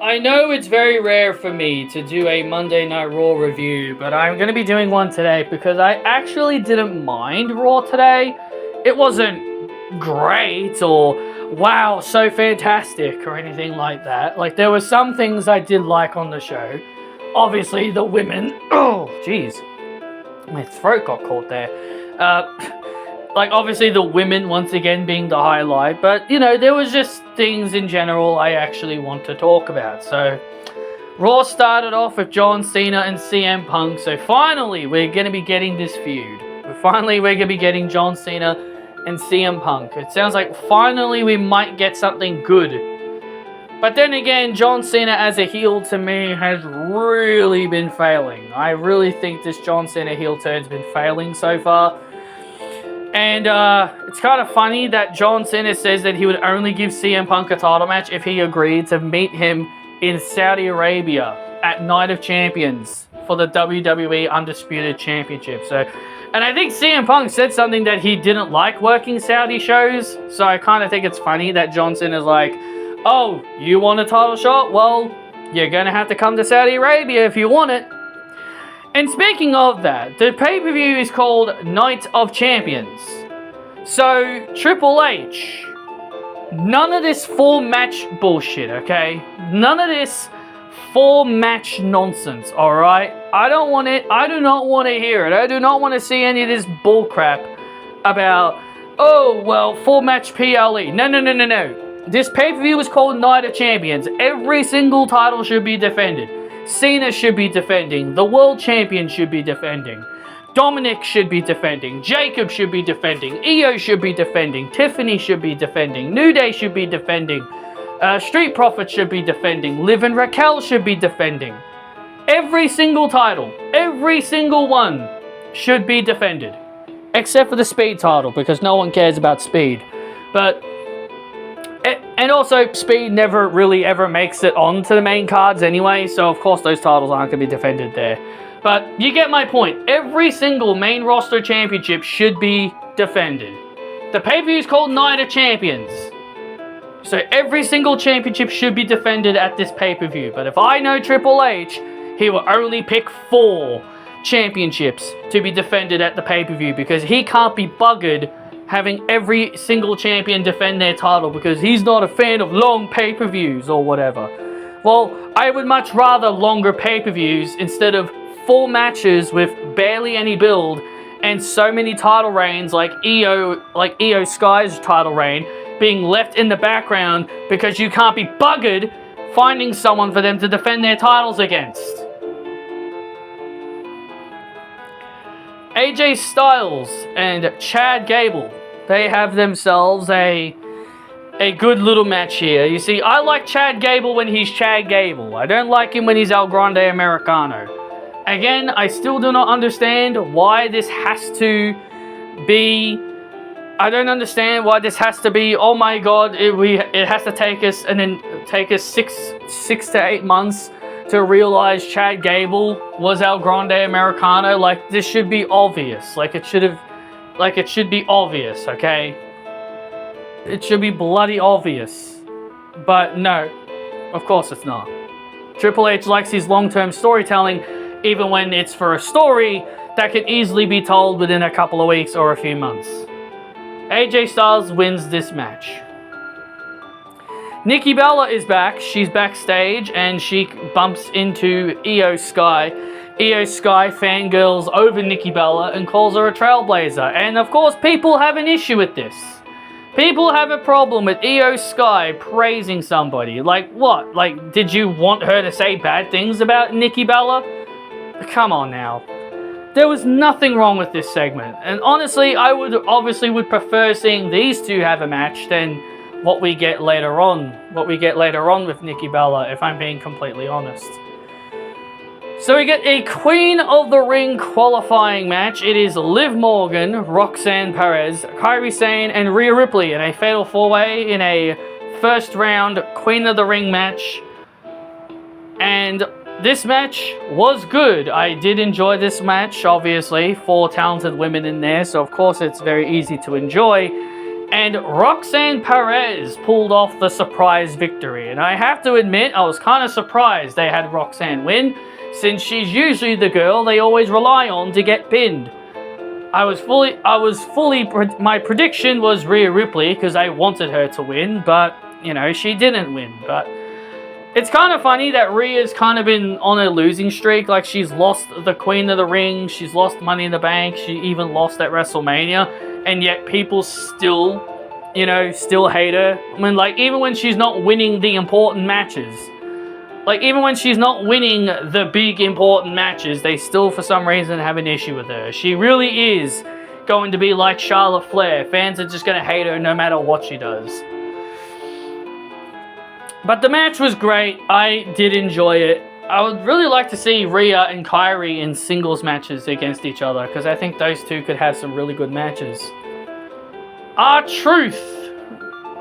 I know it's very rare for me to do a Monday Night Raw review, but I'm going to be doing one today because I actually didn't mind Raw today. It wasn't great or wow, so fantastic or anything like that. Like, there were some things I did like on the show. Obviously, the women. Oh, jeez. My throat got caught there. Like, obviously the women once again being the highlight, but you know, there was just things in general I actually want to talk about. So Raw started off with John Cena and CM Punk, so finally we're going to be getting this feud. Finally we're going to be getting John Cena and CM Punk. It sounds like finally we might get something good. But then again, John Cena as a heel to me has really been failing. I really think this John Cena heel turn's been failing so far. And it's kind of funny that John Cena says that he would only give CM Punk a title match if he agreed to meet him in Saudi Arabia at Night of Champions for the WWE Undisputed Championship. And I think CM Punk said something that he didn't like working Saudi shows. So I kind of think it's funny that John Cena's like, oh, you want a title shot? Well, you're going to have to come to Saudi Arabia if you want it. And speaking of that, the pay-per-view is called Night of Champions. So, Triple H, none of this 4-match bullshit, okay? None of this 4-match nonsense, alright? I don't want it. I do not want to hear it. I do not want to see any of this bullcrap about, oh, well, 4-match PLE. No. This pay-per-view is called Night of Champions. Every single title should be defended. Cena should be defending. The World Champion should be defending. Dominic should be defending. Jacob should be defending. Io should be defending. Tiffany should be defending. New Day should be defending. Street Profits should be defending. Liv and Raquel should be defending. Every single title, every single one should be defended. Except for the Speed title, because no one cares about Speed. And also, Speed never really ever makes it onto the main cards anyway, so of course those titles aren't going to be defended there. But you get my point. Every single main roster championship should be defended. The pay-per-view is called Night of Champions. So every single championship should be defended at this pay-per-view. But if I know Triple H, he will only pick 4 championships to be defended at the pay-per-view, because he can't be buggered having every single champion defend their title because he's not a fan of long pay-per-views or whatever. Well, I would much rather longer pay-per-views instead of 4 matches with barely any build and so many title reigns like Io Sky's title reign being left in the background because you can't be buggered finding someone for them to defend their titles against. AJ Styles and Chad Gable, they have themselves a good little match here. You see, I like Chad Gable when he's Chad Gable. I don't like him when he's El Grande Americano. Again, I still do not understand why this has to be... I don't understand why this has to be, oh my god, it has to take us 6 to 8 months to realize Chad Gable was El Grande Americano. Like, this should be obvious. It should be obvious, okay? It should be bloody obvious. But no, of course it's not. Triple H likes his long-term storytelling, even when it's for a story that could easily be told within a couple of weeks or a few months. AJ Styles wins this match. Nikki Bella is back. She's backstage and she bumps into Io Sky. Io Sky fangirls over Nikki Bella and calls her a trailblazer. And of course, people have an issue with this. People have a problem with Io Sky praising somebody. Like what? Like, did you want her to say bad things about Nikki Bella? Come on now. There was nothing wrong with this segment. And honestly, I would prefer seeing these two have a match than what we get later on. What we get later on with Nikki Bella, if I'm being completely honest. So we get a Queen of the Ring qualifying match. It is Liv Morgan, Roxanne Perez, Kairi Sane, and Rhea Ripley in a fatal 4-way in a first round Queen of the Ring match. And this match was good. I did enjoy this match, obviously. 4 talented women in there, so of course it's very easy to enjoy. and Roxanne Perez pulled off the surprise victory. And I have to admit, I was kind of surprised they had Roxanne win, since she's usually the girl they always rely on to get pinned. My prediction was Rhea Ripley, because I wanted her to win, but, you know, she didn't win. But it's kind of funny that Rhea's kind of been on a losing streak. Like, she's lost the Queen of the Ring, she's lost Money in the Bank, she even lost at WrestleMania. And yet people still, still hate her. Even when she's not winning the important matches. Even when she's not winning the big important matches, they still for some reason have an issue with her. She really is going to be like Charlotte Flair. Fans are just going to hate her no matter what she does. But the match was great. I did enjoy it. I would really like to see Rhea and Kairi in singles matches against each other, because I think those two could have some really good matches. R-Truth.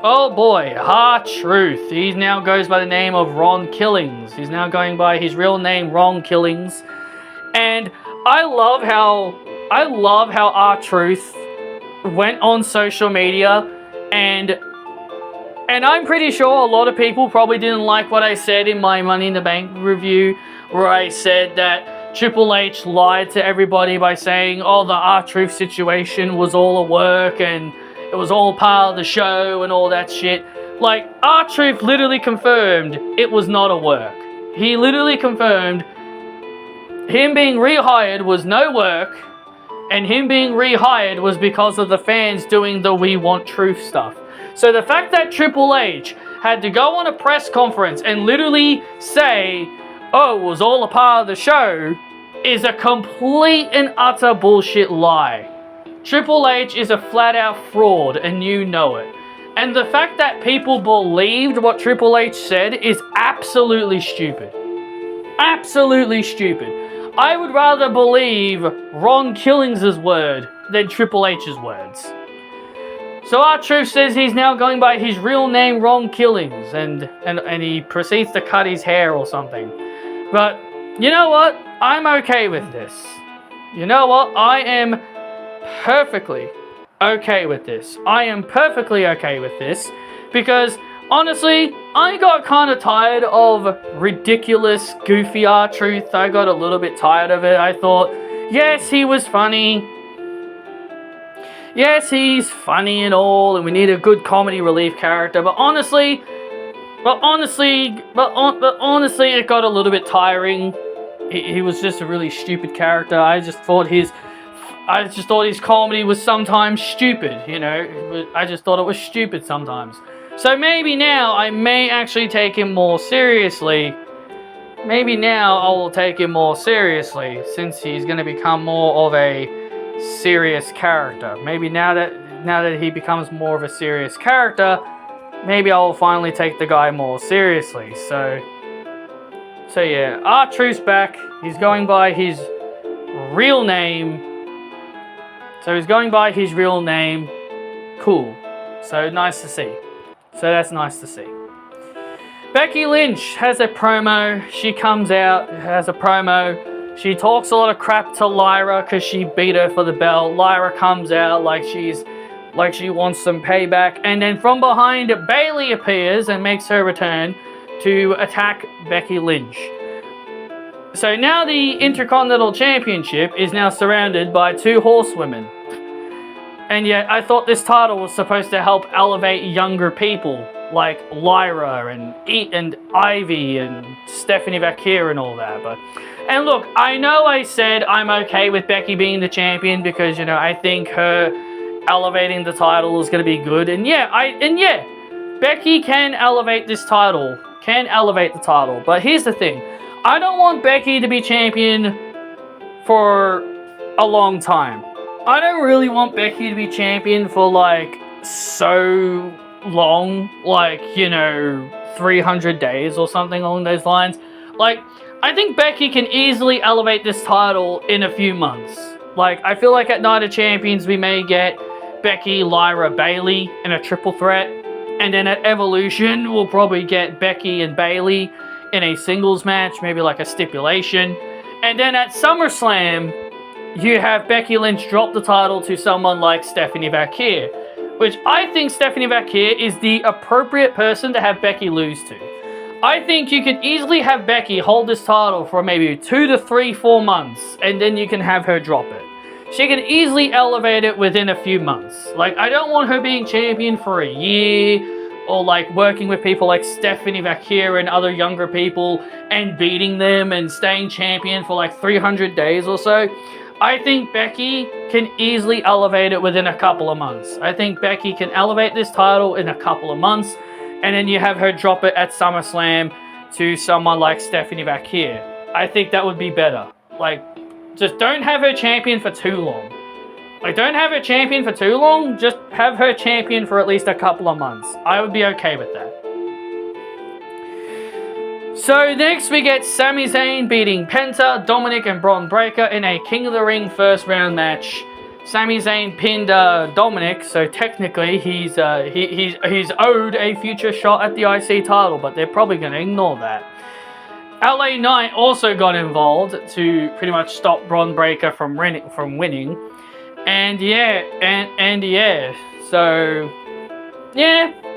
Oh boy, R-Truth. He now goes by the name of Ron Killings. He's now going by his real name, Ron Killings. And I love how R-Truth went on social media and I'm pretty sure a lot of people probably didn't like what I said in my Money in the Bank review, where I said that Triple H lied to everybody by saying, oh, the R-Truth situation was all a work and it was all part of the show and all that shit. R-Truth literally confirmed it was not a work. He literally confirmed him being rehired was no work, and him being rehired was because of the fans doing the We Want Truth stuff. So the fact that Triple H had to go on a press conference and literally say, oh, it was all a part of the show, is a complete and utter bullshit lie. Triple H is a flat-out fraud, and you know it. And the fact that people believed what Triple H said is absolutely stupid. Absolutely stupid. I would rather believe Ron Killings' word than Triple H's words. So R-Truth says he's now going by his real name, Ron Killings, and he proceeds to cut his hair or something. But you know what? I'm okay with this. You know what? I am perfectly okay with this. I am perfectly okay with this because honestly, I got kind of tired of ridiculous, goofy R-Truth. I got a little bit tired of it. I thought, yes, he was funny. Yes, he's funny and all, and we need a good comedy relief character. But honestly, it got a little bit tiring. He was just a really stupid character. I just thought his comedy was sometimes stupid. I just thought it was stupid sometimes. So maybe now I may actually take him more seriously. Maybe now I will take him more seriously, since he's going to become more of a serious character. Maybe now that he becomes more of a serious character, maybe I will finally take the guy more seriously. So yeah, R-Truth's back. He's going by his real name. Cool. So nice to see. So that's nice to see. Becky Lynch has a promo. She comes out, has a promo. She talks a lot of crap to Lyra because she beat her for the belt. Lyra comes out like she wants some payback. And then from behind, Bayley appears and makes her return to attack Becky Lynch. So now the Intercontinental Championship is now surrounded by two horsewomen. And yet I thought this title was supposed to help elevate younger people like Lyra and Ivy and Stephanie Vaquer and all that. And look, I know I said I'm okay with Becky being the champion because, I think her elevating the title is going to be good. And Becky can elevate this title. But here's the thing. I don't want Becky to be champion for a long time. I don't really want Becky to be champion for so long, 300 days or something along those lines. I think Becky can easily elevate this title in a few months. I feel like at Night of Champions we may get Becky, Lyra, Bayley in a triple threat. And then at Evolution we'll probably get Becky and Bayley in a singles match, maybe a stipulation. And then at SummerSlam, you have Becky Lynch drop the title to someone like Stephanie Vaquer. which I think Stephanie Vaquer is the appropriate person to have Becky lose to. I think you could easily have Becky hold this title for maybe 2 to 3, 4 months, and then you can have her drop it. She can easily elevate it within a few months. Like, I don't want her being champion for a year, or like working with people like Stephanie Vaquer and other younger people and beating them and staying champion for like 300 days or so. I think Becky can easily elevate it within a couple of months. I think Becky can elevate this title in a couple of months, and then you have her drop it at SummerSlam to someone like Stephanie Vaquer. I think that would be better. Like, just don't have her champion for too long. Like, don't have her champion for too long, just have her champion for at least a couple of months. I would be okay with that. So next we get Sami Zayn beating Penta, Dominic, and Braun Breaker in a King of the Ring first round match. Sami Zayn pinned Dominic, so technically he's owed a future shot at the IC title, but they're probably going to ignore that. LA Knight also got involved to pretty much stop Braun Breaker from winning. And so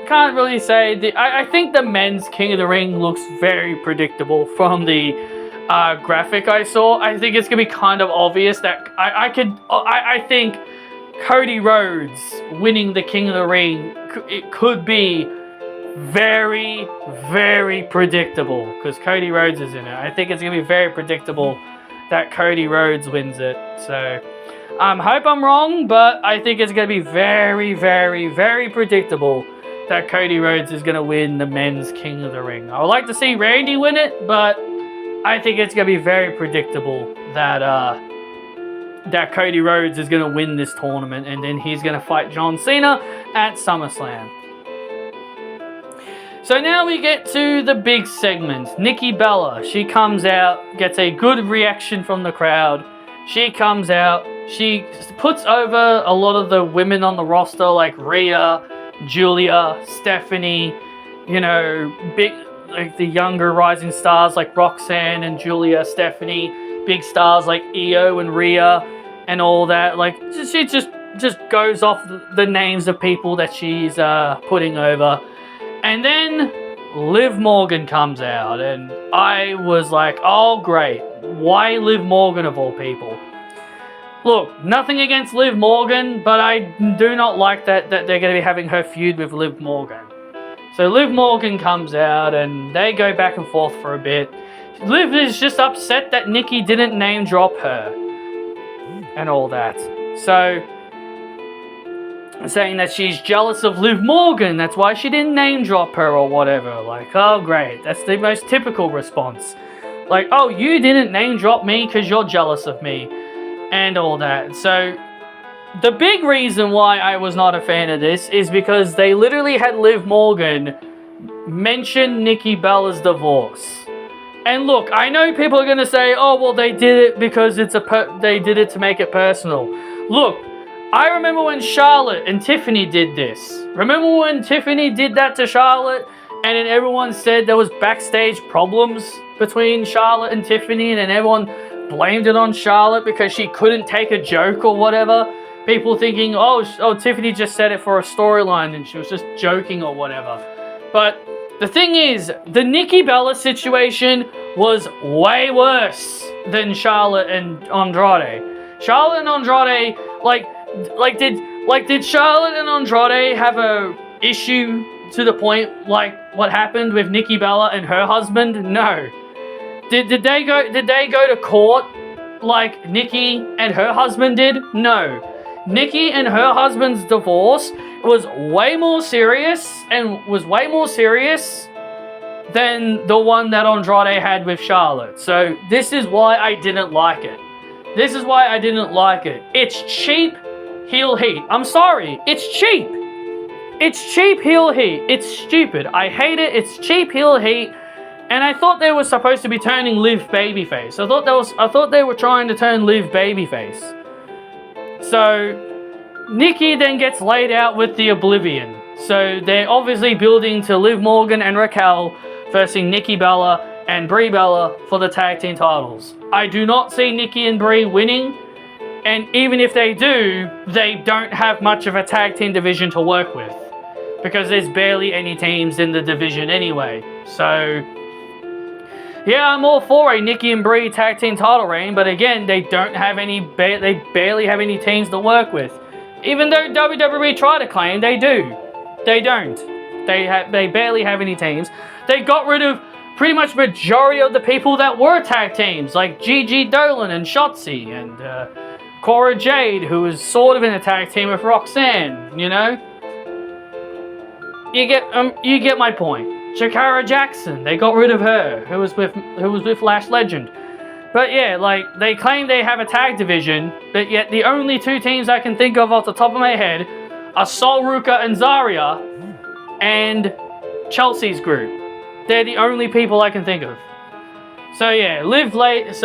can't really say. I think the men's King of the Ring looks very predictable from the graphic I saw. I think it's gonna be kind of obvious that I think Cody Rhodes winning the King of the Ring, it could be very, very predictable because Cody Rhodes is in it. I think it's gonna be very predictable that Cody Rhodes wins it. So hope I'm wrong, but I think it's gonna be very, very, very predictable that Cody Rhodes is going to win the men's King of the Ring. I would like to see Randy win it, but I think it's going to be very predictable that that Cody Rhodes is going to win this tournament, and then he's going to fight John Cena at SummerSlam. So now we get to the big segment. Nikki Bella, she comes out, gets a good reaction from the crowd. She comes out, she puts over a lot of the women on the roster like Rhea, Julia, Stephanie, you know, big, like the younger rising stars like Roxanne and Julia, Stephanie, big stars like Io and Rhea and all that. Like, she just goes off the names of people that she's putting over. And then Liv Morgan comes out, and I was like, oh great, why Liv Morgan of all people? Look, nothing against Liv Morgan, but I do not like that they're going to be having her feud with Liv Morgan. So Liv Morgan comes out, and they go back and forth for a bit. Liv is just upset that Nikki didn't name drop her. And all that. So, saying that she's jealous of Liv Morgan, that's why she didn't name drop her or whatever. Like, oh great, that's the most typical response. Like, oh, you didn't name drop me because you're jealous of me. And all that. So, the big reason why I was not a fan of this is because they literally had Liv Morgan mention Nikki Bella's divorce. And look, I know people are going to say, oh, well, they did it because they did it to make it personal. Look, I remember when Charlotte and Tiffany did this. Remember when Tiffany did that to Charlotte? And then everyone said there was backstage problems between Charlotte and Tiffany, and then everyone blamed it on Charlotte because she couldn't take a joke or whatever. People thinking, oh, Tiffany just said it for a storyline and she was just joking or whatever. But the thing is, the Nikki Bella situation was way worse than Charlotte and Andrade. Charlotte and Andrade, did Charlotte and Andrade have a issue to the point like what happened with Nikki Bella and her husband? No. Did they go to court like Nikki and her husband did? No. Nikki and her husband's divorce was way more serious than the one that Andrade had with Charlotte. So this is why I didn't like it. It's cheap heel heat. I'm sorry. It's cheap. It's cheap heel heat. It's stupid. I hate it. It's cheap heel heat. And I thought they were supposed to be turning Liv babyface. I thought they were trying to turn Liv babyface. So Nikki then gets laid out with the Oblivion. So they're obviously building to Liv Morgan and Raquel versing Nikki Bella and Brie Bella for the tag team titles. I do not see Nikki and Brie winning. And even if they do, they don't have much of a tag team division to work with. Because there's barely any teams in the division anyway. So, yeah, I'm all for a Nikki and Brie tag team title reign, but again, they don't have any, they barely have any teams to work with. Even though WWE try to claim they do. They don't. They barely have any teams. They got rid of pretty much majority of the people that were tag teams, like Gigi Dolan and Shotzi and Cora Jade, who was sort of in a tag team with Roxanne, you know? You get my point. Shakara Jackson, they got rid of her, who was with Lash Legend. But yeah, like, they claim they have a tag division, but yet the only two teams I can think of off the top of my head are Sol Ruka and Zarya and Chelsea's group. They're the only people I can think of. So yeah, Liv lays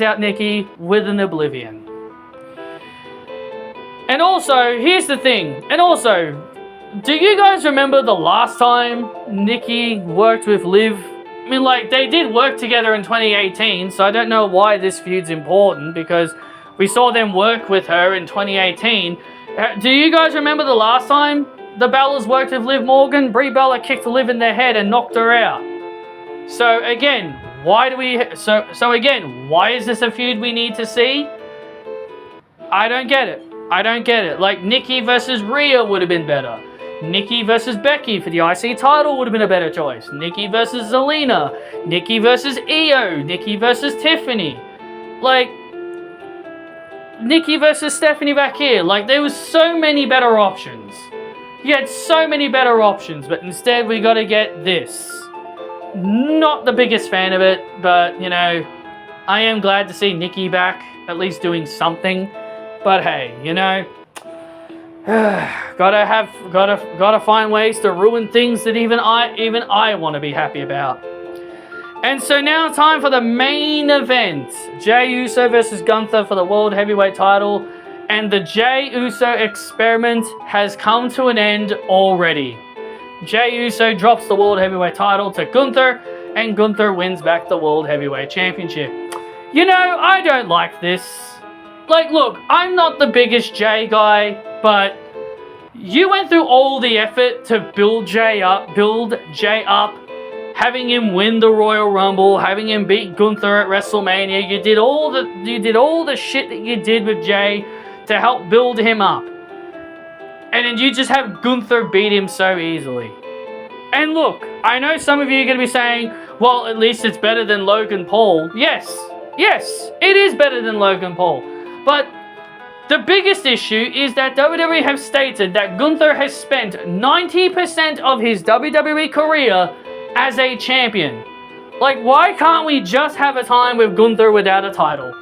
out Nikki with an oblivion. And also, here's the thing. And also, do you guys remember the last time Nikki worked with Liv? I mean, like, they did work together in 2018, so I don't know why this feud's important, because we saw them work with her in 2018. Do you guys remember the last time the Bellas worked with Liv Morgan? Brie Bella kicked Liv in the head and knocked her out. So again, why is this a feud we need to see? I don't get it. Like, Nikki versus Rhea would have been better. Nikki versus Becky for the IC title would have been a better choice. Nikki versus Zelina. Nikki versus Io. Nikki versus Tiffany. Like, Nikki versus Stephanie back here. Like, there was so many better options. You had so many better options, but instead we got to get this. Not the biggest fan of it, but, you know, I am glad to see Nikki back, at least doing something. But hey, you know, gotta find ways to ruin things that even I want to be happy about. And so now time for the main event. Jey Uso versus Gunther for the World Heavyweight title. And the Jey Uso experiment has come to an end already. Jey Uso drops the World Heavyweight title to Gunther, and Gunther wins back the World Heavyweight Championship. You know, I don't like this. Like, look, I'm not the biggest Jey guy, but you went through all the effort to build Jey up, having him win the Royal Rumble, having him beat Gunther at WrestleMania. You did all the shit that you did with Jey to help build him up. And then you just have Gunther beat him so easily. And look, I know some of you are going to be saying, well, at least it's better than Logan Paul. Yes, it is better than Logan Paul. But the biggest issue is that WWE have stated that Gunther has spent 90% of his WWE career as a champion. Like, why can't we just have a time with Gunther without a title?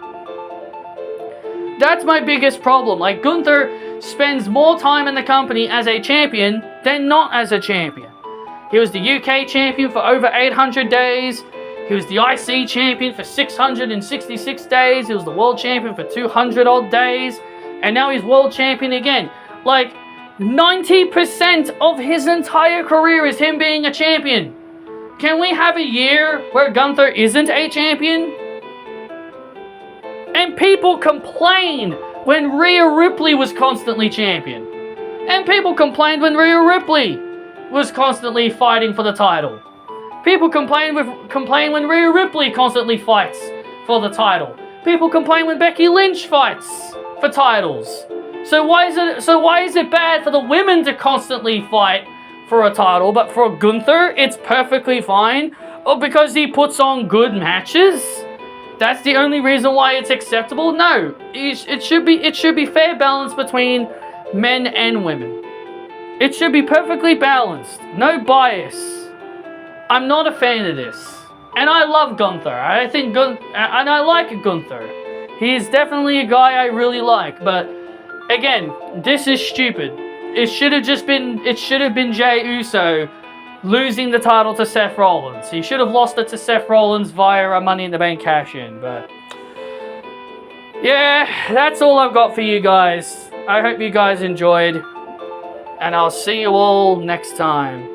That's my biggest problem. Like, Gunther spends more time in the company as a champion than not as a champion. He was the UK champion for over 800 days. He was the IC champion for 666 days. He was the world champion for 200 odd days. And now he's world champion again. Like, 90% of his entire career is him being a champion. Can we have a year where Gunther isn't a champion? And people complain when Rhea Ripley was constantly champion. And people complained when Rhea Ripley was constantly fighting for the title. People complain when Rhea Ripley constantly fights for the title. People complain when Becky Lynch fights for titles. So why is it bad for the women to constantly fight for a title, but for Gunther it's perfectly fine? Or because he puts on good matches? That's the only reason why it's acceptable? No, it should be fair balance between men and women. It should be perfectly balanced, no bias. I'm not a fan of this, and I love Gunther. And I like Gunther. He's definitely a guy I really like. But again, this is stupid. It should have been Jey Uso losing the title to Seth Rollins. He should have lost it to Seth Rollins via a Money in the Bank cash-in. But yeah, that's all I've got for you guys. I hope you guys enjoyed, and I'll see you all next time.